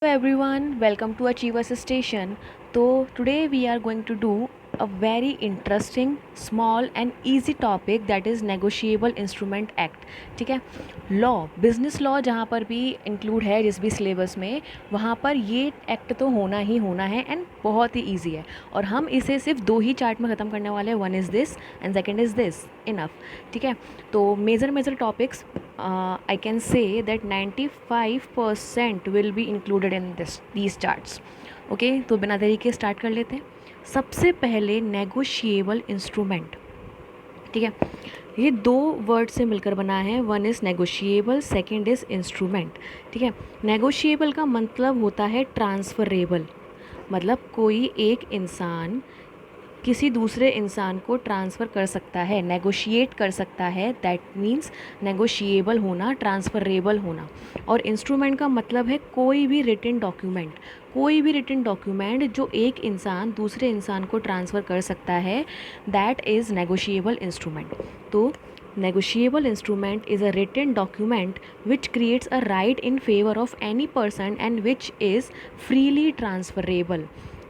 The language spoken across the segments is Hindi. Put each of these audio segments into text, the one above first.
everyone, welcome to Achievers Station. So today we are going to do a very interesting, small and easy topic that is Negotiable Instrument Act. ठीक है, लॉ, बिजनेस लॉ जहाँ पर भी इंक्लूड है जिस भी सिलेबस में, वहाँ पर ये एक्ट तो होना ही होना है एंड बहुत ही ईजी है। और हम इसे सिर्फ दो ही चार्ट में ख़त्म करने वाले हैं, one is this and second is this, enough. ठीक है, तो major topics I can say that 95% will be included in these charts. Okay, तो बिना देरी के स्टार्ट कर लेते हैं। सबसे पहले नेगोशिएबल इंस्ट्रूमेंट। ठीक है, ये दो वर्ड से मिलकर बना है, one is negotiable, second is instrument. ठीक है, नेगोशिएबल का मतलब होता है ट्रांसफरेबल, मतलब कोई एक इंसान किसी दूसरे इंसान को ट्रांसफ़र कर सकता है, नेगोशिएट कर सकता है, दैट मीन्स नेगोशिएबल होना, ट्रांसफरेबल होना। और इंस्ट्रूमेंट का मतलब है कोई भी रिटन डॉक्यूमेंट, कोई भी रिटन डॉक्यूमेंट जो एक इंसान दूसरे इंसान को ट्रांसफ़र कर सकता है, दैट इज़ नेगोशिएबल इंस्ट्रूमेंट। तो negotiable instrument is a written document which creates a right in favour of any person and which is freely transferable.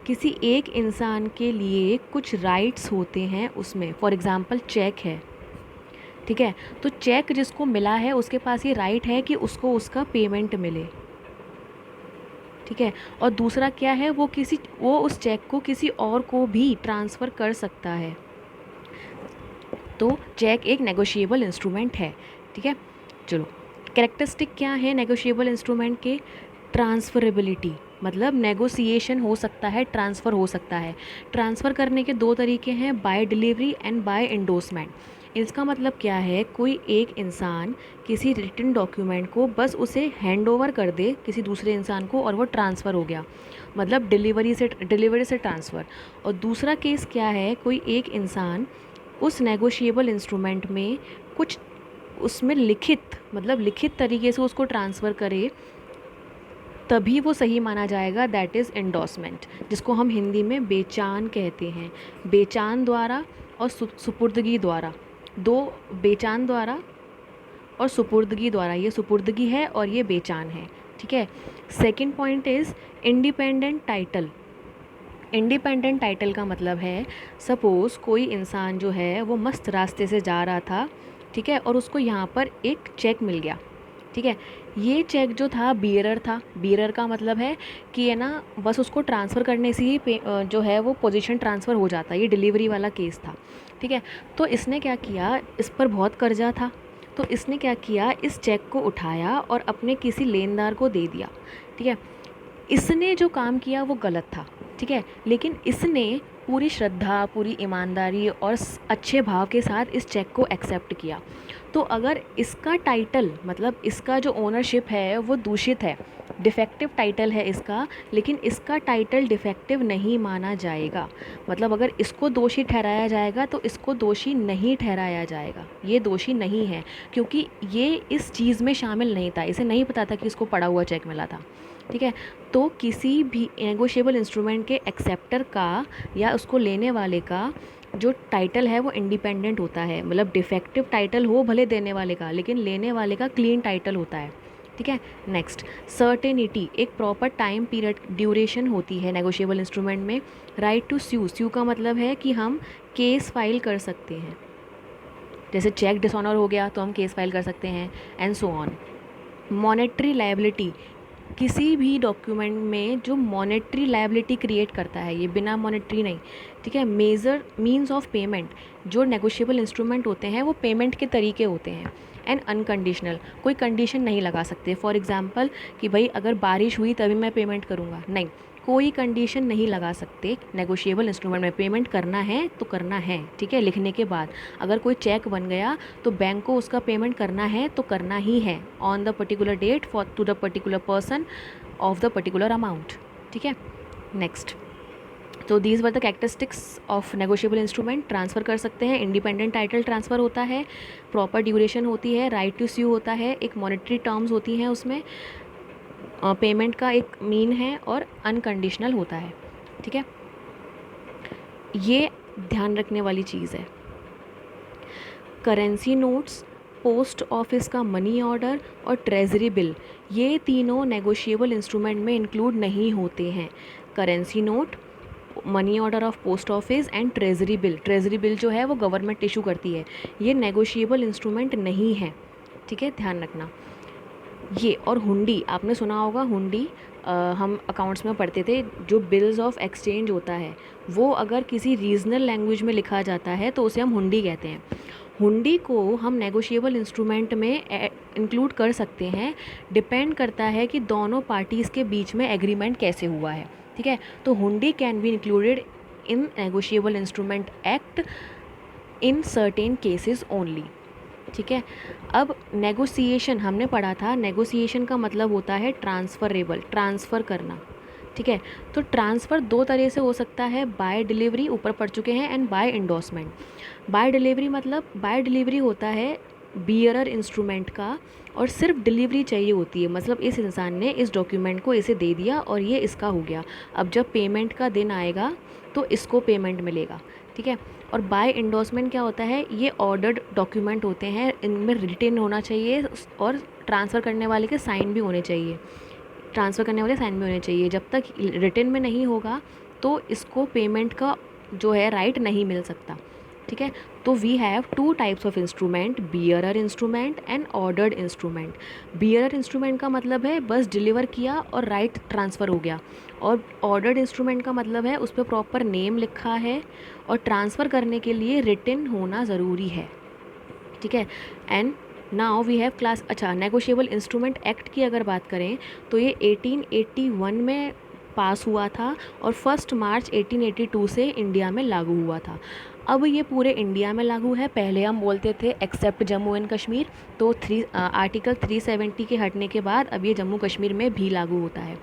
किसी एक इंसान के लिए कुछ राइट्स होते हैं उसमें, फॉर एग्ज़ाम्पल चेक है। ठीक है, तो चेक जिसको मिला है उसके पास ये राइट है कि उसको उसका पेमेंट मिले। ठीक है, और दूसरा क्या है, वो उस चेक को किसी और को भी ट्रांसफ़र कर सकता है। तो चेक एक नेगोशिएबल इंस्ट्रूमेंट है। ठीक है, चलो, कैरेक्टरिस्टिक क्या है नेगोशिएबल इंस्ट्रूमेंट के? ट्रांसफरेबिलिटी, मतलब नेगोशिएशन हो सकता है, ट्रांसफ़र हो सकता है। ट्रांसफ़र करने के दो तरीके हैं, by delivery and by endorsement. इसका मतलब क्या है, कोई एक इंसान किसी रिटन डॉक्यूमेंट को बस उसे हैंड ओवर कर दे किसी दूसरे इंसान को और वो ट्रांसफ़र हो गया, मतलब डिलीवरी से ट्रांसफ़र। और दूसरा केस क्या है, कोई एक इंसान उस नेगोशिएबल इंस्ट्रूमेंट में कुछ उसमें लिखित, मतलब लिखित तरीके से उसको ट्रांसफ़र करे, तभी वो सही माना जाएगा, दैट इज़ एंडोर्समेंट, जिसको हम हिंदी में बेचान कहते हैं। बेचान द्वारा और सुपुर्दगी द्वारा, दो, बेचान द्वारा और सुपुर्दगी द्वारा, ये सुपुर्दगी है और ये बेचान है। ठीक है, second point is independent title. Independent title का मतलब है, सपोज़ कोई इंसान जो है वो मस्त रास्ते से जा रहा था, ठीक है, और उसको यहाँ पर एक चेक मिल गया। ठीक है, ये चेक जो था बियरर था। बियरर का मतलब है कि है ना, बस उसको ट्रांसफ़र करने से ही जो है वो पोजीशन ट्रांसफ़र हो जाता है। ये डिलीवरी वाला केस था। ठीक है, तो इसने क्या किया, इस पर बहुत कर्जा था, तो इसने क्या किया, इस चेक को उठाया और अपने किसी लेनदार को दे दिया। ठीक है, इसने जो काम किया वो गलत था। ठीक है, लेकिन इसने पूरी श्रद्धा, पूरी ईमानदारी और अच्छे भाव के साथ इस चेक को एक्सेप्ट किया। तो अगर इसका टाइटल, मतलब इसका जो ओनरशिप है वो दूषित है, डिफेक्टिव टाइटल है इसका, लेकिन इसका टाइटल डिफेक्टिव नहीं माना जाएगा। मतलब अगर इसको दोषी ठहराया जाएगा तो इसको दोषी नहीं ठहराया जाएगा, ये दोषी नहीं है, क्योंकि ये इस चीज़ में शामिल नहीं था, इसे नहीं पता था कि इसको पड़ा हुआ चेक मिला था। ठीक है, तो किसी भी नेगोशिएबल इंस्ट्रूमेंट के एक्सेप्टर का या उसको लेने वाले का जो टाइटल है वो इंडिपेंडेंट होता है, मतलब डिफेक्टिव टाइटल हो भले देने वाले का, लेकिन लेने वाले का क्लीन टाइटल होता है। ठीक है, नेक्स्ट, सर्टेनिटी, एक प्रॉपर टाइम पीरियड ड्यूरेशन होती है नेगोशिएबल इंस्ट्रूमेंट में। राइट टू स्यू का मतलब है कि हम केस फाइल कर सकते हैं, जैसे चेक डिसऑनर हो गया तो हम केस फाइल कर सकते हैं, and so on. Monetary liability, किसी भी डॉक्यूमेंट में जो मॉनेटरी लायबिलिटी क्रिएट करता है, ये बिना मॉनेटरी नहीं। ठीक है, मेजर मींस ऑफ पेमेंट, जो नेगोशिएबल इंस्ट्रूमेंट होते हैं वो पेमेंट के तरीके होते हैं। एंड अनकंडीशनल, कोई कंडीशन नहीं लगा सकते, फॉर एग्जांपल कि भाई अगर बारिश हुई तभी मैं पेमेंट करूँगा, नहीं, कोई कंडीशन नहीं लगा सकते। नेगोशिएबल इंस्ट्रूमेंट में पेमेंट करना है तो करना है। ठीक है, लिखने के बाद अगर कोई चेक बन गया तो बैंक को उसका पेमेंट करना है तो करना ही है, on the particular date for to the particular person of the particular amount. ठीक है, नेक्स्ट, तो these were the characteristics of negotiable instrument. Transfer कर सकते हैं, इंडिपेंडेंट टाइटल ट्रांसफ़र होता है, प्रॉपर ड्यूरेशन होती है, राइट टू स्यू होता है, एक मॉनेटरी टर्म्स होती हैं उसमें, पेमेंट का एक मीन है और अनकंडीशनल होता है। ठीक है, ये ध्यान रखने वाली चीज़ है। करेंसी नोट्स, पोस्ट ऑफिस का मनी ऑर्डर और ट्रेजरी बिल, ये तीनों नेगोशिएबल इंस्ट्रूमेंट में इंक्लूड नहीं होते हैं। Currency note, money order of post office and treasury bill. Treasury bill जो है वो गवर्नमेंट इशू करती है, ये नेगोशिएबल इंस्ट्रूमेंट नहीं है, ठीक है, ध्यान रखना ये। और हुंडी, आपने सुना होगा हुंडी, हम अकाउंट्स में पढ़ते थे, जो बिल्स ऑफ एक्सचेंज होता है वो अगर किसी रीजनल लैंग्वेज में लिखा जाता है तो उसे हम हुंडी कहते हैं। हुंडी को हम नेगोशिएबल इंस्ट्रूमेंट में इंक्लूड कर सकते हैं, डिपेंड करता है कि दोनों पार्टीज़ के बीच में एग्रीमेंट कैसे हुआ है, ठीक है। तो हुंडी can be included in negotiable instrument act in certain cases only, ठीक है। अब नेगोशिएशन हमने पढ़ा था, नेगोशिएशन का मतलब होता है ट्रांसफरेबल, ट्रांसफ़र करना, ठीक है। तो ट्रांसफ़र दो तरह से हो सकता है, बाय डिलीवरी, ऊपर पढ़ चुके हैं, and by endorsement. By delivery मतलब, बाय डिलीवरी होता है बियरर इंस्ट्रूमेंट का, और सिर्फ डिलीवरी चाहिए होती है, मतलब इस इंसान ने इस डॉक्यूमेंट को इसे दे दिया और ये इसका हो गया, अब जब पेमेंट का दिन आएगा तो इसको पेमेंट मिलेगा, ठीक है। और बाय इंडोर्समेंट क्या होता है, ये ऑर्डर्ड डॉक्यूमेंट होते हैं, इनमें रिटेन होना चाहिए और ट्रांसफ़र करने वाले के साइन भी होने चाहिए, ट्रांसफ़र करने वाले साइन भी होने चाहिए। जब तक रिटन में नहीं होगा तो इसको पेमेंट का जो है राइट नहीं मिल सकता, ठीक है। तो we have two types of instrument, bearer instrument and ordered instrument. Bearer instrument का मतलब है बस डिलीवर किया और राइट ट्रांसफ़र हो गया, और ऑर्डर्ड इंस्ट्रूमेंट का मतलब है उस पर प्रॉपर नेम लिखा है और ट्रांसफ़र करने के लिए रिटन होना ज़रूरी है, ठीक है। And now we have class, अच्छा, नेगोशिएबल इंस्ट्रूमेंट एक्ट की अगर बात करें तो ये 1881 में पास हुआ था और 1 मार्च 1882 से इंडिया में लागू हुआ था। अब ये पूरे इंडिया में लागू है, पहले हम बोलते थे एक्सेप्ट जम्मू एंड कश्मीर, तो आर्टिकल 370 के हटने के बाद अब ये जम्मू कश्मीर में भी लागू होता है।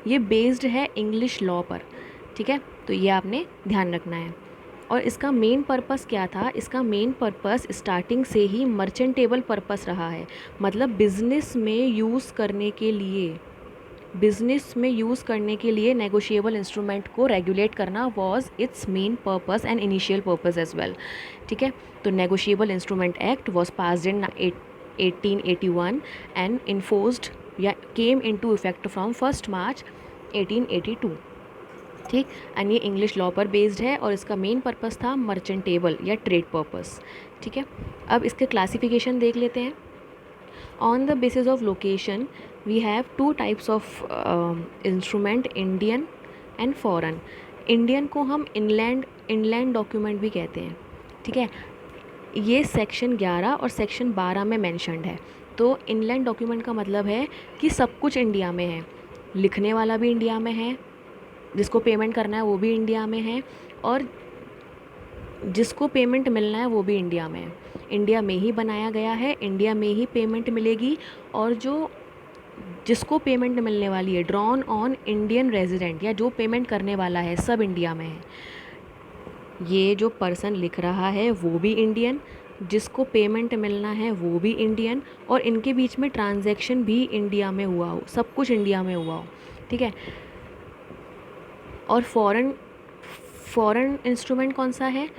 ये बेस्ड है इंग्लिश लॉ पर, ठीक है, तो ये आपने ध्यान रखना है। और इसका मेन पर्पस क्या था, इसका मेन पर्पस स्टार्टिंग से ही मर्चेंटेबल पर्पस रहा है, मतलब बिजनेस में यूज़ करने के लिए नेगोशिएबल इंस्ट्रूमेंट को रेगुलेट करना was its main purpose and initial purpose as well, ठीक है। तो negotiable instrument act was passed in 1881 and enforced या came into effect from 1 March 1882, ठीक। एंड ये इंग्लिश लॉ पर बेस्ड है और इसका मेन पर्पस था मर्चेंटेबल या ट्रेड पर्पस, ठीक है। अब इसके क्लासिफिकेशन देख लेते हैं। On the basis of location we have two types of instrument, Indian and foreign. Indian को हम इनलैंड डॉक्यूमेंट भी कहते हैं, ठीक है। ये सेक्शन 11 और सेक्शन 12 में मेंशन्ड है। तो इनलैंड डॉक्यूमेंट का मतलब है कि सब कुछ इंडिया में है, लिखने वाला भी इंडिया में है, जिसको पेमेंट करना है वो भी इंडिया में है, और जिसको पेमेंट मिलना है वो भी इंडिया में है। इंडिया में ही बनाया गया है, इंडिया में ही पेमेंट मिलेगी, और जिसको पेमेंट मिलने वाली है, ड्रॉन ऑन इंडियन रेजिडेंट, या जो पेमेंट करने वाला है सब इंडिया में है। ये जो पर्सन लिख रहा है वो भी इंडियन, जिसको पेमेंट मिलना है वो भी इंडियन, और इनके बीच में ट्रांजैक्शन भी इंडिया में हुआ हो, सब कुछ इंडिया में हुआ हो, ठीक है। और फॉरेन इंस्ट्रूमेंट कौन सा है,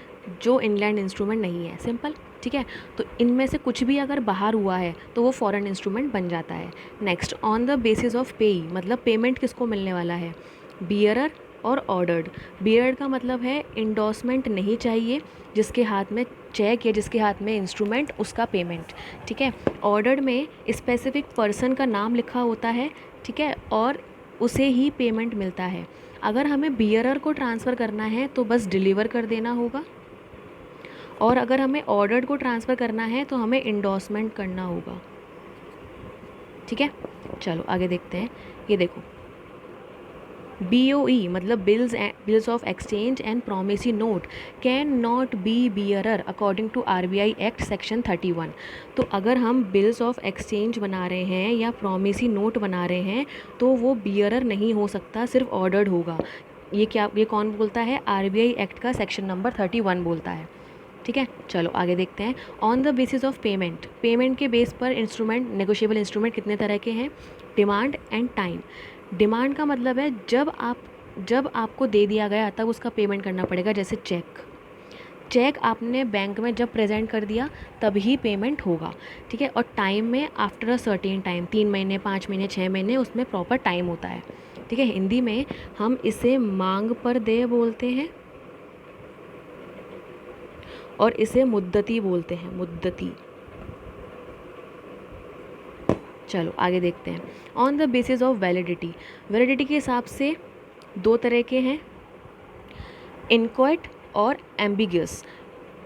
जो इनलैंड इंस्ट्रूमेंट नहीं है, सिंपल, ठीक है। तो इनमें से कुछ भी अगर बाहर हुआ है तो वो फॉरेन इंस्ट्रूमेंट बन जाता है। Next, on the basis of पेई, मतलब पेमेंट किसको मिलने वाला है, बियरर और ऑर्डर्ड। बियरर का मतलब है इंडोर्समेंट नहीं चाहिए, जिसके हाथ में चेक या जिसके हाथ में इंस्ट्रूमेंट, उसका पेमेंट, ठीक है। ऑर्डर्ड में स्पेसिफिक पर्सन का नाम लिखा होता है, ठीक है, और उसे ही पेमेंट मिलता है। अगर हमें बियरर को ट्रांसफ़र करना है तो बस डिलीवर कर देना होगा, और अगर हमें ऑर्डर्ड को ट्रांसफ़र करना है तो हमें इंडोर्समेंट करना होगा, ठीक है। चलो आगे देखते हैं। ये देखो, BOE मतलब bills of exchange and promissory note can not be bearer according to RBI act section 31। तो अगर हम बिल्स ऑफ एक्सचेंज बना रहे हैं या प्रोमिसी नोट बना रहे हैं तो वो बियरर नहीं हो सकता, सिर्फ ऑर्डर्ड होगा। ये कौन बोलता है, RBI एक्ट का सेक्शन नंबर 31 बोलता है, ठीक है। चलो आगे देखते हैं। On the basis of payment के बेस पर इंस्ट्रूमेंट, नेगोशिएबल इंस्ट्रूमेंट कितने तरह के हैं, डिमांड एंड टाइम। डिमांड का मतलब है जब आपको दे दिया गया तब उसका पेमेंट करना पड़ेगा, जैसे चेक, चेक आपने बैंक में जब प्रेजेंट कर दिया तब ही पेमेंट होगा, ठीक है। और टाइम में आफ्टर अ सर्टेन टाइम, 3 महीने, 5 महीने, 6 महीने, उसमें प्रॉपर टाइम होता है, ठीक है। हिंदी में हम इसे मांग पर देय बोलते हैं और इसे मुद्दती बोलते हैं, मुद्दती। चलो आगे देखते हैं। On the basis of validity, validity के हिसाब से दो तरह के हैं, इनक्वाइट और एम्बिगियस।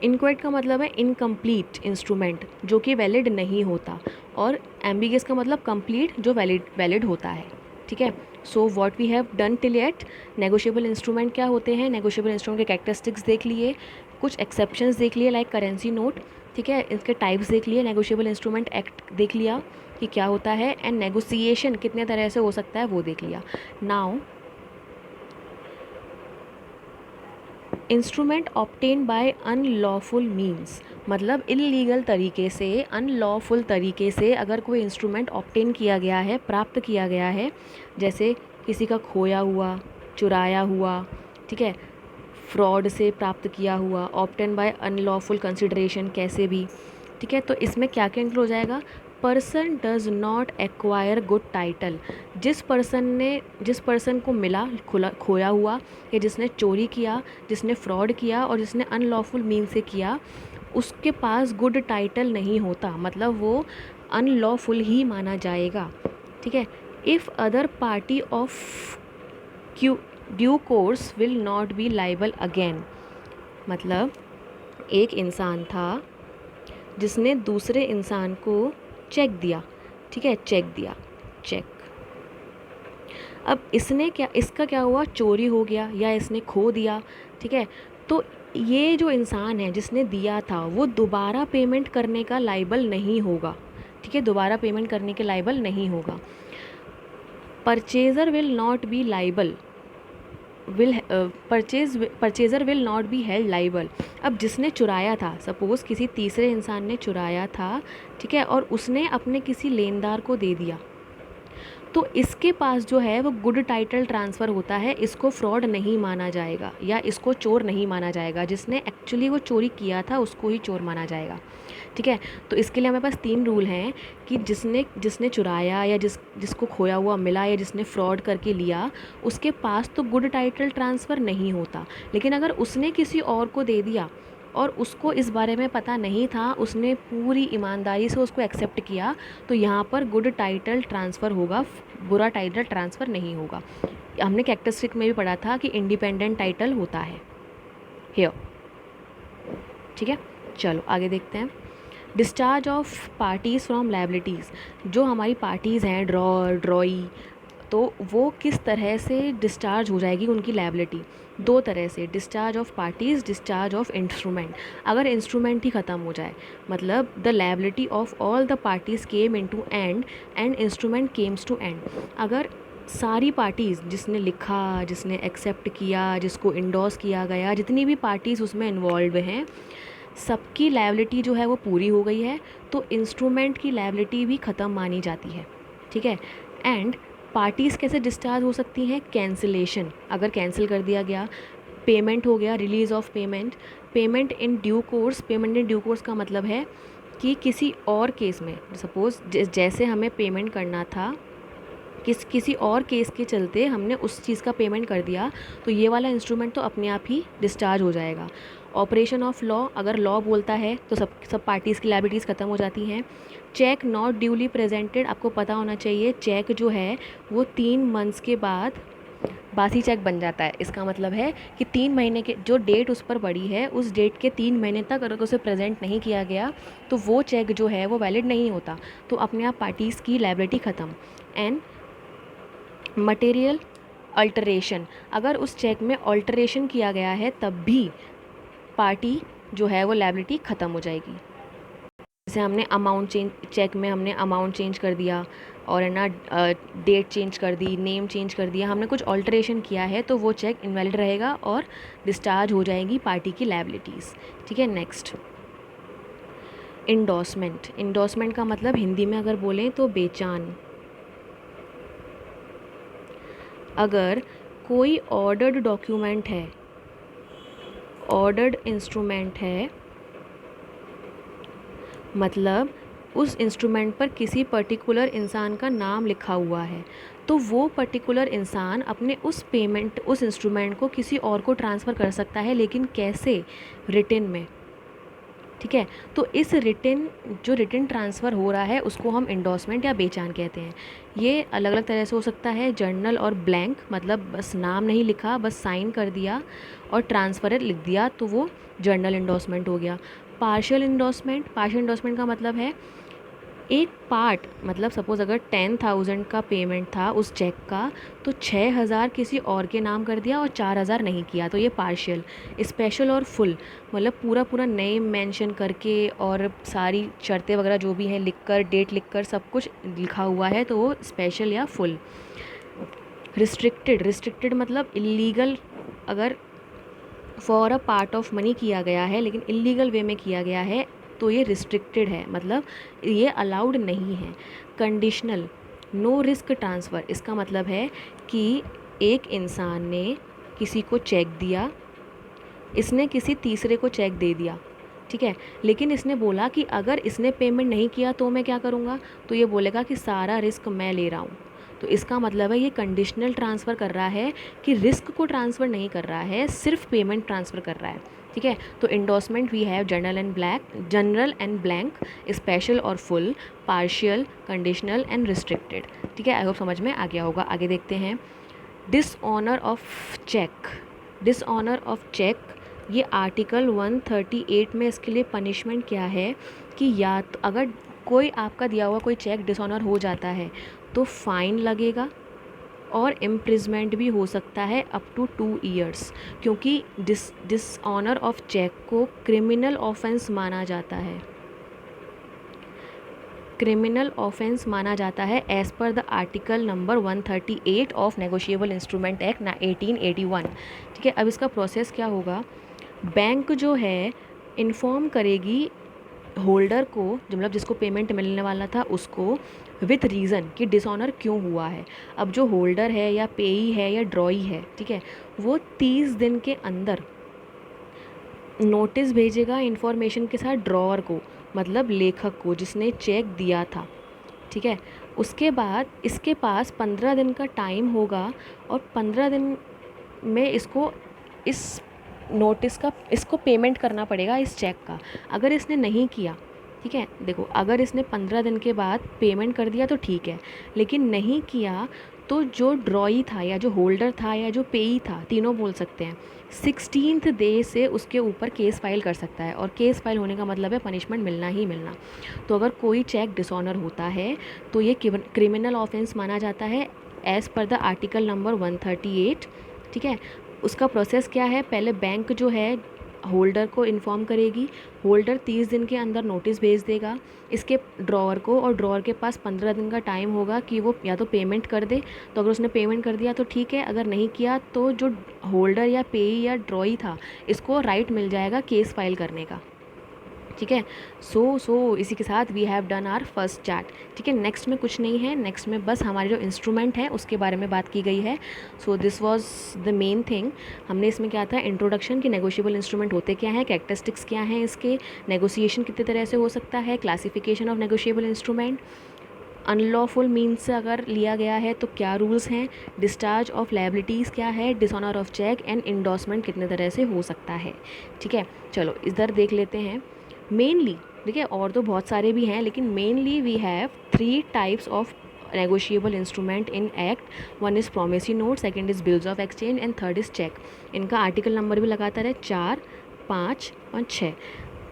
इनक्वाइट का मतलब है इनकम्प्लीट इंस्ट्रूमेंट, जो कि वैलिड नहीं होता, और एम्बिगियस का मतलब कंप्लीट, जो वैलिड होता है, ठीक है। So what we have done till yet, negotiable instrument क्या होते हैं, नेगोशिएबल इंस्ट्रूमेंट के कैरेक्टरिस्टिक्स देख लिए, कुछ एक्सेप्शंस देख लिए लाइक करेंसी नोट, ठीक है, इसके टाइप्स देख लिए, नेगोशिएबल इंस्ट्रूमेंट एक्ट देख लिया कि क्या होता है, एंड नेगोशिएशन कितने तरह से हो सकता है वो देख लिया। Now instrument obtain bye unlawful means, मतलब इलीगल तरीके से, अनलॉफुल तरीके से अगर कोई इंस्ट्रूमेंट ऑब्टेन किया गया है, प्राप्त किया गया है, जैसे किसी का खोया हुआ, चुराया हुआ, ठीक है, फ्रॉड से प्राप्त किया हुआ, ऑब्टेन बाय अनलॉफुल कंसिडरेशन कैसे भी, ठीक है। तो इसमें क्या क्या इंक्लूड हो जाएगा, person does not acquire good title, जिस पर्सन को मिला खोया हुआ, या जिसने चोरी किया, जिसने फ्रॉड किया और जिसने अनलॉफुल मीन से किया, उसके पास गुड टाइटल नहीं होता, मतलब वो अनलॉफुल ही माना जाएगा, ठीक है। If other party of Q due course will not be liable again, मतलब एक इंसान था जिसने दूसरे इंसान को चेक दिया, ठीक है, चेक दिया, चेक। अब इसका क्या हुआ, चोरी हो गया या इसने खो दिया, ठीक है। तो ये जो इंसान है जिसने दिया था वो दोबारा पेमेंट करने का लाइबल नहीं होगा, ठीक है, दोबारा पेमेंट करने के लाइबल नहीं होगा। Purchaser will not be liable, purchaser will not be held liable. अब जिसने चुराया था, सपोज़ किसी तीसरे इंसान ने चुराया था, ठीक है, और उसने अपने किसी लेनदार को दे दिया, तो इसके पास जो है वो गुड टाइटल ट्रांसफ़र होता है, इसको फ्रॉड नहीं माना जाएगा या इसको चोर नहीं माना जाएगा, जिसने एक्चुअली वो चोरी किया था उसको ही चोर माना जाएगा, ठीक है। तो इसके लिए हमारे पास 3 रूल हैं कि जिसने चुराया या जिसको खोया हुआ मिला या जिसने फ्रॉड करके लिया, उसके पास तो गुड टाइटल ट्रांसफ़र नहीं होता। लेकिन अगर उसने किसी और को दे दिया और उसको इस बारे में पता नहीं था, उसने पूरी ईमानदारी से उसको एक्सेप्ट किया, तो यहाँ पर गुड टाइटल ट्रांसफ़र होगा, बुरा टाइटल ट्रांसफ़र नहीं होगा। हमने कैरेक्टरिस्टिक में भी पढ़ा था कि इंडिपेंडेंट टाइटल होता है हियर, ठीक है। चलो आगे देखते हैं। Discharge of parties from liabilities, जो हमारी पार्टीज़ हैं, ड्रॉई, तो वो किस तरह से डिस्चार्ज हो जाएगी उनकी लायबिलिटी, 2 तरह से, discharge of parties, discharge of instrument. अगर इंस्ट्रूमेंट ही ख़त्म हो जाए, मतलब the liability of all the parties came into end end instrument comes to end, अगर सारी पार्टीज़, जिसने लिखा, जिसने एक्सेप्ट किया, जिसको इंडोर्स किया गया, जितनी भी पार्टीज़ उसमें इन्वॉल्व हैं, सबकी लायबिलिटी जो है वो पूरी हो गई है, तो इंस्ट्रूमेंट की लायबिलिटी भी ख़त्म मानी जाती है, ठीक है। एंड पार्टीज़ कैसे डिस्चार्ज हो सकती हैं, कैंसिलेशन, अगर कैंसिल कर दिया गया, पेमेंट हो गया, release of payment, payment in due course. Payment in due course का मतलब है कि किसी और केस में, सपोज़ जैसे हमें पेमेंट करना था, किसी और केस के चलते हमने उस चीज़ का पेमेंट कर दिया, तो ये वाला इंस्ट्रूमेंट तो अपने आप ही डिस्चार्ज हो जाएगा। ऑपरेशन ऑफ लॉ, अगर लॉ बोलता है तो सब पार्टीज़ की लायबिलिटीज़ ख़त्म हो जाती हैं। चेक नॉट ड्यूली प्रेजेंटेड, आपको पता होना चाहिए, चेक जो है वो 3 मंथ्स के बाद बासी चेक बन जाता है। इसका मतलब है कि 3 महीने के जो डेट उस पर पड़ी है, उस डेट के 3 महीने तक अगर उसे प्रेजेंट नहीं किया गया तो वो चेक जो है वो वैलिड नहीं होता, तो अपने आप पार्टीज़ की लायबिलिटी ख़त्म। एंड मटेरियल अल्टरेशन, अगर उस चेक में अल्टरेशन किया गया है तब भी पार्टी जो है वो लायबिलिटी ख़त्म हो जाएगी। जैसे हमने अमाउंट चेंज, चेक में हमने अमाउंट चेंज कर दिया और है ना डेट चेंज कर दी, नेम चेंज कर दिया, हमने कुछ अल्टरेशन किया है, तो वो चेक इनवैलिड रहेगा और डिस्चार्ज हो जाएगी पार्टी की लायबिलिटीज़, ठीक है। Next, endorsement. इंडोर्समेंट का मतलब हिंदी में अगर बोलें तो बेचान। अगर कोई ऑर्डर्ड डॉक्यूमेंट है ऑर्डर्ड इंस्ट्रूमेंट है, मतलब उस इंस्ट्रूमेंट पर किसी पर्टिकुलर इंसान का नाम लिखा हुआ है, तो वो पर्टिकुलर इंसान अपने उस इंस्ट्रूमेंट को किसी और को ट्रांसफ़र कर सकता है, लेकिन कैसे? रिटन में। ठीक है, तो इस रिटन ट्रांसफ़र हो रहा है उसको हम इंडोर्समेंट या बेचान कहते हैं। ये अलग अलग तरह से हो सकता है, जर्नल और ब्लैंक, मतलब बस नाम नहीं लिखा, बस साइन कर दिया और ट्रांसफ़र लिख दिया, तो वो जर्नल इंडोर्समेंट हो गया। पार्शियल इंडोर्समेंट का मतलब है एक पार्ट, मतलब सपोज़ अगर 10,000 का पेमेंट था उस चेक का, तो 6,000 किसी और के नाम कर दिया और 4,000 नहीं किया, तो ये पार्शियल। स्पेशल और फुल, मतलब पूरा पूरा नेम मेंशन करके और सारी शर्तें वगैरह जो भी हैं लिखकर, डेट लिखकर, सब कुछ लिखा हुआ है, तो वो स्पेशल या फुल। रिस्ट्रिक्टेड मतलब इलीगल, अगर for a part of money किया गया है लेकिन इलीगल वे में किया गया है, तो ये रिस्ट्रिक्टेड है, मतलब ये अलाउड नहीं है। कंडीशनल, नो रिस्क ट्रांसफ़र, इसका मतलब है कि एक इंसान ने किसी को चेक दिया, इसने किसी तीसरे को चेक दे दिया, ठीक है, लेकिन इसने बोला कि अगर इसने पेमेंट नहीं किया तो मैं क्या करूँगा, तो ये बोलेगा कि सारा रिस्क मैं ले रहा हूँ। तो इसका मतलब है ये कंडीशनल ट्रांसफ़र कर रहा है, कि रिस्क को ट्रांसफ़र नहीं कर रहा है, सिर्फ पेमेंट ट्रांसफ़र कर रहा है। ठीक है, तो endorsement we have general and blank, special और full, partial, conditional and restricted. ठीक है, आई होप समझ में आ गया होगा। आगे देखते हैं, डिसऑनर ऑफ चेक, ये आर्टिकल 138 में इसके लिए पनिशमेंट क्या है कि या तो अगर कोई आपका दिया हुआ कोई चेक डिसऑनर हो जाता है तो फ़ाइन लगेगा और इम्प्रिजमेंट भी हो सकता है अप टू 2 ईयर्स, क्योंकि डिसऑनर ऑफ चेक को क्रिमिनल ऑफेंस माना जाता है। क्रिमिनल ऑफेंस माना जाता है as per the article number 138 of negotiable instrument act 1881। ठीक है, अब इसका प्रोसेस क्या होगा, बैंक जो है इन्फॉर्म करेगी होल्डर को, जो मतलब जिसको पेमेंट मिलने वाला था उसको, विथ रीज़न कि डिसऑनर क्यों हुआ है। अब जो होल्डर है या पेई है या ड्रॉई है, ठीक है, वो 30 दिन के अंदर नोटिस भेजेगा इन्फॉर्मेशन के साथ ड्रॉअर को, मतलब लेखक को जिसने चेक दिया था। ठीक है, उसके बाद इसके पास 15 दिन का टाइम होगा और 15 दिन में इस नोटिस का इसको पेमेंट करना पड़ेगा, इस चेक का। अगर इसने नहीं किया, ठीक है, देखो अगर इसने 15 दिन के बाद पेमेंट कर दिया तो ठीक है, लेकिन नहीं किया तो जो ड्रॉई था या जो होल्डर था या जो पेई था, तीनों बोल सकते हैं, 16th डे से उसके ऊपर केस फाइल कर सकता है। और केस फाइल होने का मतलब है पनिशमेंट मिलना ही मिलना। तो अगर कोई चेक डिसऑनर होता है तो ये क्रिमिनल ऑफेंस माना जाता है as per the article number 138। ठीक है, उसका प्रोसेस क्या है, पहले बैंक जो है होल्डर को इन्फॉर्म करेगी, होल्डर 30 दिन के अंदर नोटिस भेज देगा इसके ड्रॉअर को, और ड्रॉअर के पास 15 दिन का टाइम होगा कि वो या तो पेमेंट कर दे, तो अगर उसने पेमेंट कर दिया तो ठीक है, अगर नहीं किया तो जो होल्डर या पेई या ड्रॉई था इसको राइट मिल जाएगा केस फाइल करने का। ठीक है, सो इसी के साथ we have done our first chart. ठीक है, नेक्स्ट में कुछ नहीं है, नेक्स्ट में बस हमारे जो इंस्ट्रूमेंट है उसके बारे में बात की गई है। So this was the main thing. हमने इसमें क्या था, इंट्रोडक्शन कि नेगोशिएबल इंस्ट्रूमेंट होते क्या हैं, कैरेक्टरिस्टिक्स क्या हैं इसके, नेगोशिएशन कितने तरह से हो सकता है, classification of negotiable instrument, unlawful means से अगर लिया गया है तो क्या रूल्स हैं, डिस्चार्ज ऑफ लायबिलिटीज़ क्या है, dishonour of cheque and endorsement कितने तरह से हो सकता है। ठीक है, चलो इधर देख लेते हैं। मेनली देखिए, और तो बहुत सारे भी हैं, लेकिन mainly we have 3 types of negotiable instrument in act. One is promissory note, second is bills of exchange and third is cheque. इनका आर्टिकल नंबर भी लगातार है 4, 5 और 6।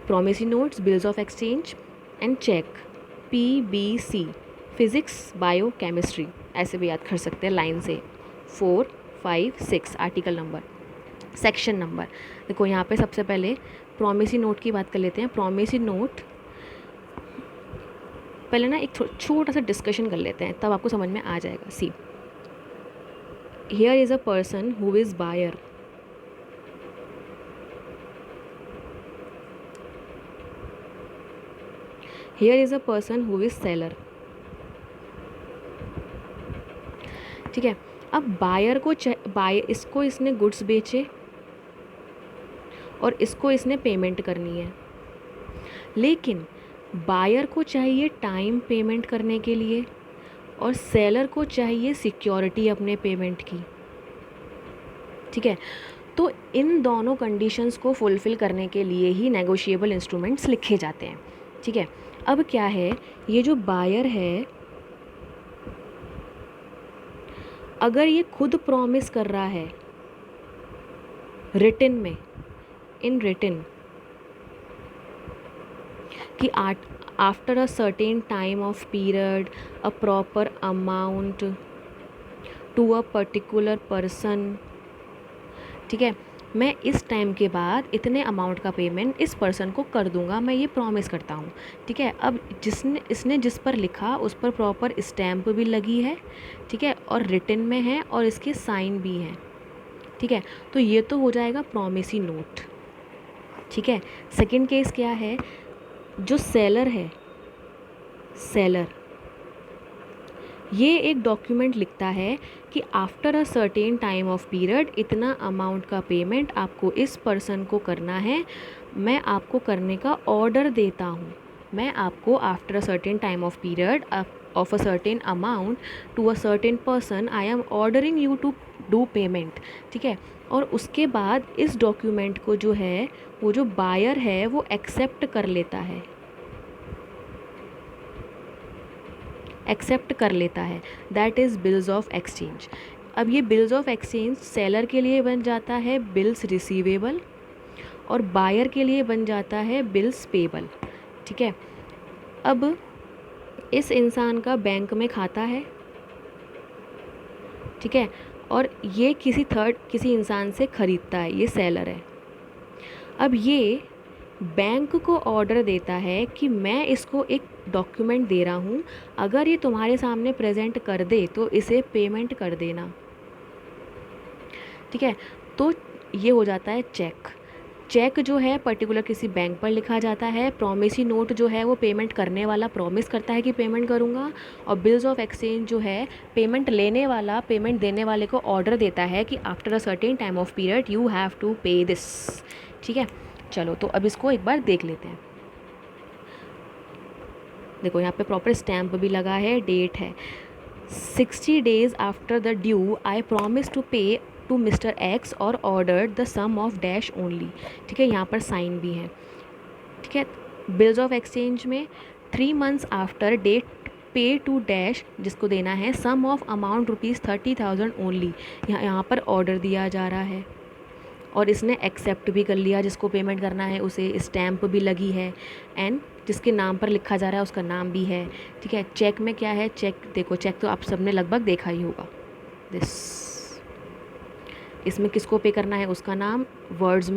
Promissory notes, bills of exchange and cheque, PBC, physics, bio, chemistry, ऐसे भी याद कर सकते हैं लाइन से। 4, 5, 6 आर्टिकल नंबर। सेक्शन नंबर देखो, यहाँ पे सबसे पहले प्रोमिसरी नोट की बात कर लेते हैं। प्रोमिसरी नोट पहले ना एक छोटा सा डिस्कशन कर लेते हैं, तब आपको समझ में आ जाएगा। See, here is a person who is buyer, here is a person who is seller. ठीक है, अब बायर को इसको इसने गुड्स बेचे और इसको इसने पेमेंट करनी है। लेकिन बायर को चाहिए टाइम पेमेंट करने के लिए और सेलर को चाहिए सिक्योरिटी अपने पेमेंट की, ठीक है। तो इन दोनों कंडीशंस को फुलफ़िल करने के लिए ही नेगोशिएबल इंस्ट्रूमेंट्स लिखे जाते हैं, ठीक है। अब क्या है, ये जो बायर है अगर ये खुद प्रॉमिस कर रहा है रिटन में, इन रिटन, कि after a certain time of period a proper amount to a particular person, ठीक है, मैं इस टाइम के बाद इतने अमाउंट का पेमेंट इस पर्सन को कर दूंगा, मैं ये प्रॉमिस करता हूँ, ठीक है। अब इसने जिस पर लिखा उस पर प्रॉपर स्टैम्प भी लगी है, ठीक है, और रिटन में है और इसके साइन भी हैं, ठीक है। तो ये तो हो जाएगा प्रॉमिसी नोट, ठीक है। सेकंड केस क्या है, जो सेलर है, सेलर ये एक डॉक्यूमेंट लिखता है कि after a certain time of period इतना अमाउंट का पेमेंट आपको इस पर्सन को करना है, मैं आपको करने का ऑर्डर देता हूँ, मैं आपको after a certain time of period of a certain amount to a certain person I am ordering you to do payment, ठीक है। और उसके बाद इस डॉक्यूमेंट को जो है वो जो बायर है वो एक्सेप्ट कर लेता है, एक्सेप्ट कर लेता है, that is bills of exchange. अब ये बिल्स ऑफ एक्सचेंज सेलर के लिए बन जाता है बिल्स रिसीवेबल और बायर के लिए बन जाता है बिल्स पेबल, ठीक है। अब इस इंसान का बैंक में खाता है, ठीक है, और ये किसी इंसान से ख़रीदता है, ये सेलर है। अब ये बैंक को ऑर्डर देता है कि मैं इसको एक डॉक्यूमेंट दे रहा हूँ, अगर ये तुम्हारे सामने प्रेजेंट कर दे तो इसे पेमेंट कर देना, ठीक है। तो ये हो जाता है चेक। चेक जो है पर्टिकुलर किसी बैंक पर लिखा जाता है, प्रॉमिसी नोट जो है वो पेमेंट करने वाला प्रॉमिस करता है कि पेमेंट करूँगा, और बिल्स ऑफ एक्सचेंज जो है पेमेंट लेने वाला पेमेंट देने वाले को ऑर्डर देता है कि after a certain time of period you have to pay this, ठीक है। चलो तो अब इसको एक बार देख लेते हैं। देखो यहाँ पे प्रॉपर स्टैम्प भी लगा है, डेट है 60 days after the due I promise to pay to mister X और order the sum of dash only, ठीक है, यहाँ पर साइन भी है, ठीक है। बिल्स ऑफ एक्सचेंज में 3 months आफ्टर डेट पे टू डैश जिसको देना है सम ऑफ अमाउंट ₹30,000 ओनली, यहाँ पर ऑर्डर दिया जा रहा है और इसने एक्सेप्ट भी कर लिया, जिसको पेमेंट करना है उसे स्टैम्प भी लगी है एंड जिसके नाम पर लिखा जा रहा है उसका नाम भी है, ठीक है। चेक में क्या है, चेक देखो, चेक तो आप सबने लगभग देखा ही होगा, दिस, इसमें किसको पे करना है उसका नाम, वर्ड्स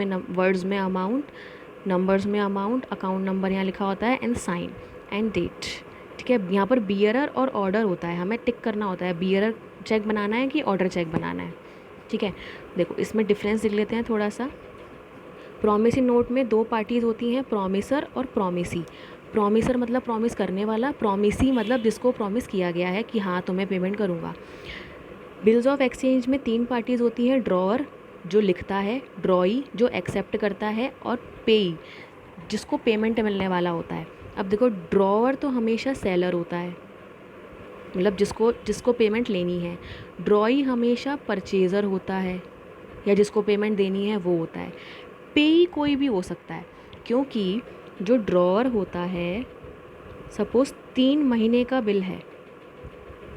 में अमाउंट, नंबर्स में अमाउंट, अकाउंट नंबर यहाँ लिखा होता है एंड साइन एंड डेट, ठीक है। यहाँ पर बियरर और ऑर्डर होता है, हमें टिक करना होता है बियरर चेक बनाना है कि ऑर्डर चेक बनाना है, ठीक है। देखो इसमें डिफरेंस देख लेते हैं थोड़ा सा। प्रॉमिसी नोट में 2 पार्टीज़ होती हैं, प्रॉमिसर और प्रॉमिसी। प्रॉमिसर मतलब प्रॉमिस करने वाला, प्रॉमिसी मतलब जिसको प्रॉमिस किया गया है कि हाँ तुम्हें पेमेंट करूँगा। बिल्स ऑफ एक्सचेंज में 3 पार्टीज़ होती हैं, ड्रॉअर जो लिखता है, ड्रॉई जो एक्सेप्ट करता है, और पेई जिसको पेमेंट मिलने वाला होता है। अब देखो ड्रॉअर तो हमेशा सेलर होता है, मतलब जिसको पेमेंट लेनी है। ड्रॉई हमेशा परचेज़र होता है या जिसको पेमेंट देनी है वो होता है। पेई कोई भी हो सकता है, क्योंकि जो ड्रॉअर होता है सपोज़ 3 महीने का बिल है,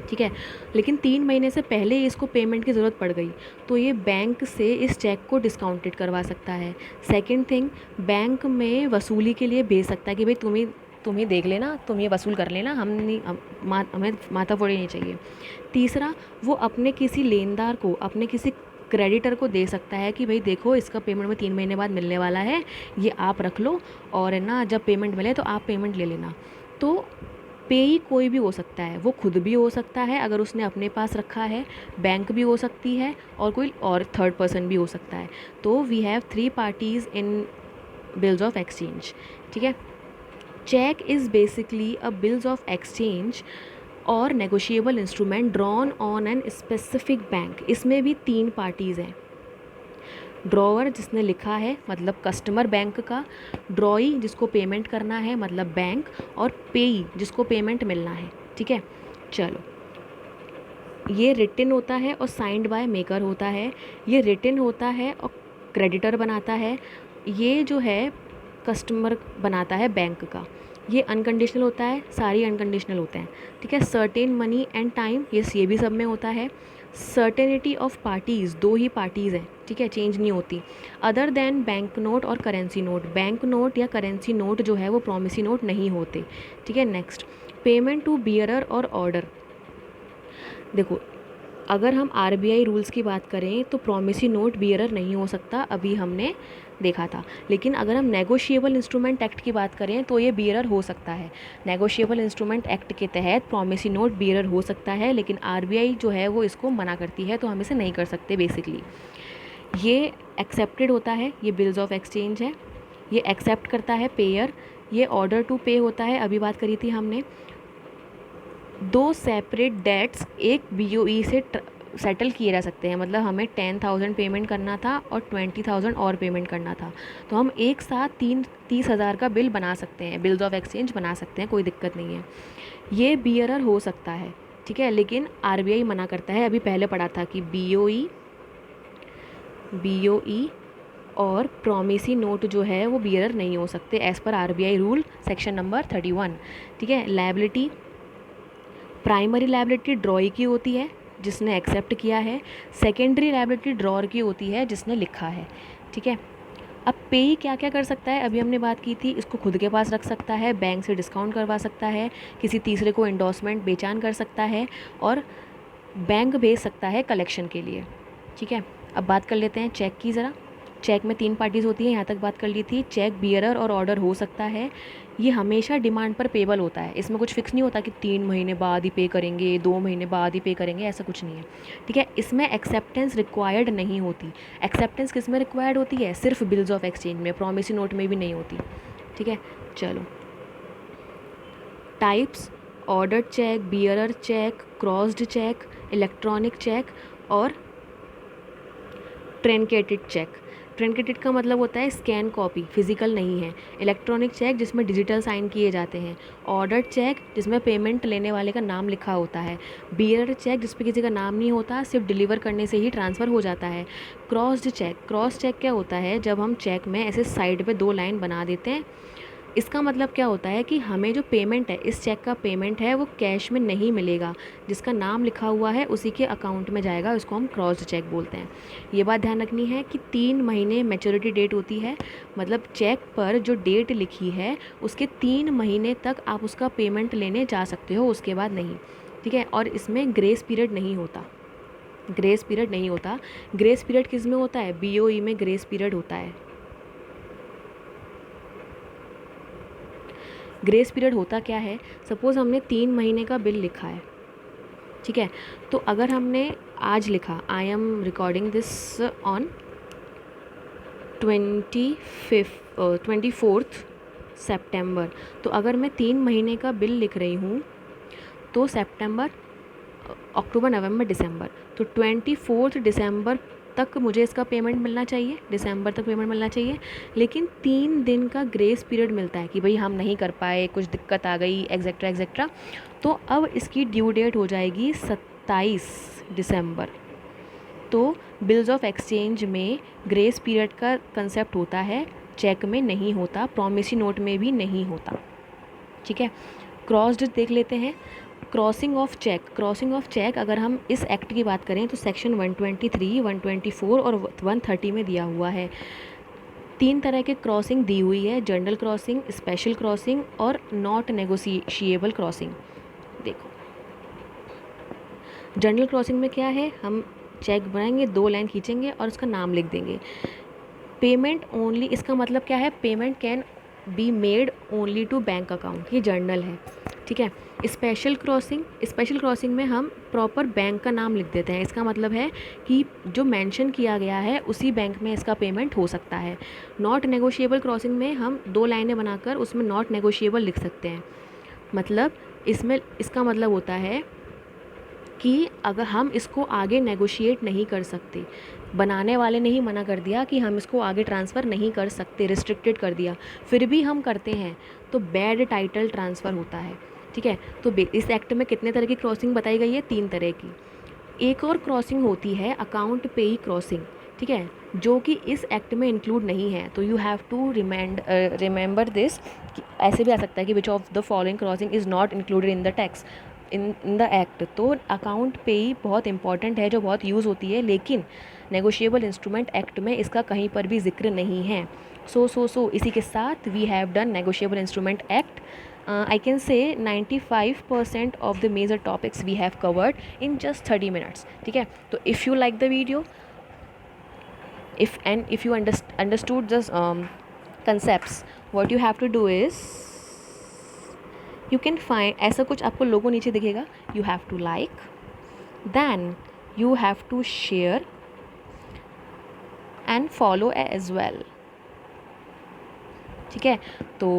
ठीक है, लेकिन 3 महीने से पहले इसको पेमेंट की ज़रूरत पड़ गई तो ये बैंक से इस चेक को डिस्काउंटेड करवा सकता है। सेकंड थिंग, बैंक में वसूली के लिए भेज सकता है कि भाई तुम ही देख लेना, तुम ये वसूल कर लेना, हमें माथाफोड़ी नहीं चाहिए। तीसरा, वो अपने किसी लेनदार को, अपने किसी क्रेडिटर को दे सकता है कि भाई देखो इसका पेमेंट में 3 महीने बाद मिलने वाला है, ये आप रख लो और है ना जब पेमेंट मिले तो आप पेमेंट ले लेना। तो पेई कोई भी हो सकता है, वो खुद भी हो सकता है अगर उसने अपने पास रखा है, बैंक भी हो सकती है और कोई और थर्ड पर्सन भी हो सकता है। तो we have 3 parties in bills of exchange, ठीक है। Cheque is basically a bills of exchange और negotiable instrument drawn on an specific bank. इसमें भी 3 पार्टीज़ हैं, ड्रॉवर जिसने लिखा है मतलब कस्टमर बैंक का, ड्रॉई जिसको पेमेंट करना है मतलब बैंक, और पेई जिसको पेमेंट मिलना है। ठीक है, चलो ये रिटिन होता है और साइंड बाय मेकर होता है। ये रिटिन होता है और क्रेडिटर बनाता है। ये जो है कस्टमर बनाता है बैंक का। ये अनकंडीशनल होता है, सारी अनकंडीशनल होते हैं। ठीक है, सर्टेन मनी एंड टाइम, ये भी सब में होता है। Certainty of parties, 2 he parties हैं, ठीक है, चेंज नहीं होती। अदर देन बैंक नोट और करेंसी नोट, बैंक नोट या करेंसी नोट जो है वो प्रोमिसी नोट नहीं होते। ठीक है, नेक्स्ट पेमेंट टू बियरर और ऑर्डर। देखो अगर हम आरबीआई रूल्स की बात करें तो प्रोमिसी नोट बियरर नहीं हो सकता, अभी हमने देखा था। लेकिन अगर हम नेगोशिएबल इंस्ट्रूमेंट एक्ट की बात करें तो ये बियरर हो सकता है। नेगोशिएबल इंस्ट्रूमेंट एक्ट के तहत प्रोमिसी नोट बियरर हो सकता है, लेकिन आरबीआई जो है वो इसको मना करती है, तो हम इसे नहीं कर सकते बेसिकली। ये एक्सेप्टेड होता है, ये बिल्स ऑफ एक्सचेंज है, ये एक्सेप्ट करता है पेयर। ये ऑर्डर टू पे होता है, अभी बात करी थी हमने। 2 सेपरेट डेट्स एक बीओई से सेटल किए जा सकते हैं, मतलब हमें 10,000 पेमेंट करना था और 20,000 और पेमेंट करना था, तो हम एक साथ 30,000 का बिल बना सकते हैं, बिल्स ऑफ एक्सचेंज बना सकते हैं, कोई दिक्कत नहीं है। ये बियरर हो सकता है, ठीक है, लेकिन आरबीआई मना करता है। अभी पहले पढ़ा था कि बीओई और प्रोमिसी नोट जो है वो बियरर नहीं हो सकते as per RBI rule section number 31। ठीक है, लायबिलिटी, प्राइमरी लायबिलिटी ड्रॉई की होती है जिसने एक्सेप्ट किया है, सेकेंडरी लायबिलिटी ड्रॉर की होती है जिसने लिखा है। ठीक है, अब पेई क्या क्या कर सकता है, अभी हमने बात की थी, इसको खुद के पास रख सकता है, बैंक से डिस्काउंट करवा सकता है, किसी तीसरे को एंडोर्समेंट बेचान कर सकता है, और बैंक भेज सकता है कलेक्शन के लिए। ठीक है, अब बात कर लेते हैं चेक की ज़रा। चेक में 3 पार्टीज़ होती हैं, यहाँ तक बात कर ली थी। चेक बियरर और ऑर्डर हो सकता है। ये हमेशा डिमांड पर पेबल होता है, इसमें कुछ फिक्स नहीं होता कि 3 महीने बाद ही पे करेंगे, 2 महीने बाद ही पे करेंगे, ऐसा कुछ नहीं है। ठीक है, इसमें एक्सेप्टेंस रिक्वायर्ड नहीं होती। एक्सेप्टेंस किस में रिक्वायर्ड होती है, सिर्फ बिल्स ऑफ एक्सचेंज में, प्रोमिसी नोट में भी नहीं होती। ठीक है, चलो types, order cheque, bearer cheque, crossed cheque, electronic cheque और ट्रंकेटेड चेक। ट्रंकेटेड का मतलब होता है स्कैन कॉपी, फिजिकल नहीं है। इलेक्ट्रॉनिक चेक जिसमें डिजिटल साइन किए जाते हैं। ऑर्डर चेक जिसमें पेमेंट लेने वाले का नाम लिखा होता है। बियरर चेक जिस पे किसी का नाम नहीं होता, सिर्फ डिलीवर करने से ही ट्रांसफ़र हो जाता है। क्रॉस्ड चेक, क्रॉस चेक क्या होता है, जब हम चेक में ऐसे साइड पे 2 लाइन बना देते हैं, इसका मतलब क्या होता है कि हमें जो पेमेंट है, इस चेक का पेमेंट है, वो कैश में नहीं मिलेगा, जिसका नाम लिखा हुआ है उसी के अकाउंट में जाएगा, उसको हम क्रॉस्ड चेक बोलते हैं। ये बात ध्यान रखनी है कि 3 महीने मैच्योरिटी डेट होती है, मतलब चेक पर जो डेट लिखी है उसके 3 महीने तक आप उसका पेमेंट लेने जा सकते हो, उसके बाद नहीं। ठीक है, और इसमें ग्रेस पीरियड नहीं होता, ग्रेस पीरियड नहीं होता। ग्रेस पीरियड किस में होता है, बीओई में ग्रेस पीरियड होता है। ग्रेस पीरियड होता क्या है, सपोज़ हमने 3 महीने का बिल लिखा है, ठीक है, तो अगर हमने आज लिखा, I am recording this on 24 सितंबर, तो अगर मैं 3 महीने का बिल लिख रही हूँ तो सितंबर, अक्टूबर, नवंबर, दिसंबर, तो 24 दिसंबर तक मुझे इसका पेमेंट मिलना चाहिए, दिसंबर तक पेमेंट मिलना चाहिए। लेकिन 3 दिन का ग्रेस पीरियड मिलता है कि भाई हम नहीं कर पाए, कुछ दिक्कत आ गई, एग्जेक्ट्रा एग्जेक्ट्रा, तो अब इसकी ड्यू डेट हो जाएगी 27 दिसंबर। तो बिल्स ऑफ एक्सचेंज में ग्रेस पीरियड का कंसेप्ट होता है, चेक में नहीं होता, प्रोमिसी नोट में भी नहीं होता। ठीक है, क्रॉस्ड देख लेते हैं। Crossing of cheque, crossing of cheque अगर हम इस एक्ट की बात करें तो सेक्शन 123, 124 और 130 में दिया हुआ है। 3 तरह के क्रॉसिंग दी हुई है, जनरल क्रॉसिंग, स्पेशल क्रॉसिंग और नॉट नेगोशिएबल क्रॉसिंग। देखो जनरल क्रॉसिंग में क्या है, हम चेक बनाएंगे, 2 लाइन खींचेंगे और उसका नाम लिख देंगे। पेमेंट ओनली, इसका मतलब क्या है, payment can be made only to bank account, ये जर्नल है। ठीक है, स्पेशल क्रॉसिंग, स्पेशल क्रॉसिंग में हम प्रॉपर बैंक का नाम लिख देते हैं, इसका मतलब है कि जो मेंशन किया गया है उसी बैंक में इसका पेमेंट हो सकता है। नॉट नेगोशिएबल क्रॉसिंग में हम 2 लाइनें बनाकर उसमें नॉट नेगोशिएबल लिख सकते हैं, मतलब इसमें इसका मतलब होता है कि अगर हम इसको आगे नेगोशिएट नहीं कर सकते, बनाने वाले ने ही मना कर दिया कि हम इसको आगे ट्रांसफ़र नहीं कर सकते, रिस्ट्रिक्टेड कर दिया, फिर भी हम करते हैं, तो बैड टाइटल ट्रांसफ़र होता है। ठीक है, तो इस एक्ट में कितने तरह की क्रॉसिंग बताई गई है? 3 तरह की। एक और क्रॉसिंग होती है अकाउंट पेई क्रॉसिंग, ठीक है, जो कि इस एक्ट में इंक्लूड नहीं है। तो you have to remember this. ऐसे भी आ सकता है कि which of the following crossing is not included in the tax in the act. तो अकाउंट पेई बहुत इंपॉर्टेंट है, जो बहुत यूज़ होती है, लेकिन नेगोशिएबल इंस्ट्रूमेंट एक्ट में इसका कहीं पर भी जिक्र नहीं है। सो इसी के साथ we have done negotiable instrument act. I can say 95% of the major topics we have covered in just 30 minutes. ठीक है, तो if you like the video, if you understood this concepts, what you have to do is you can find, ऐसा कुछ आपको लोगो नीचे दिखेगा, you have to like, then you have to share and follow as well. ठीक है, तो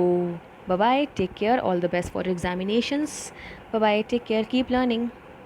bye bye, take care, all the best for your examinations. Bye bye, take care, keep learning.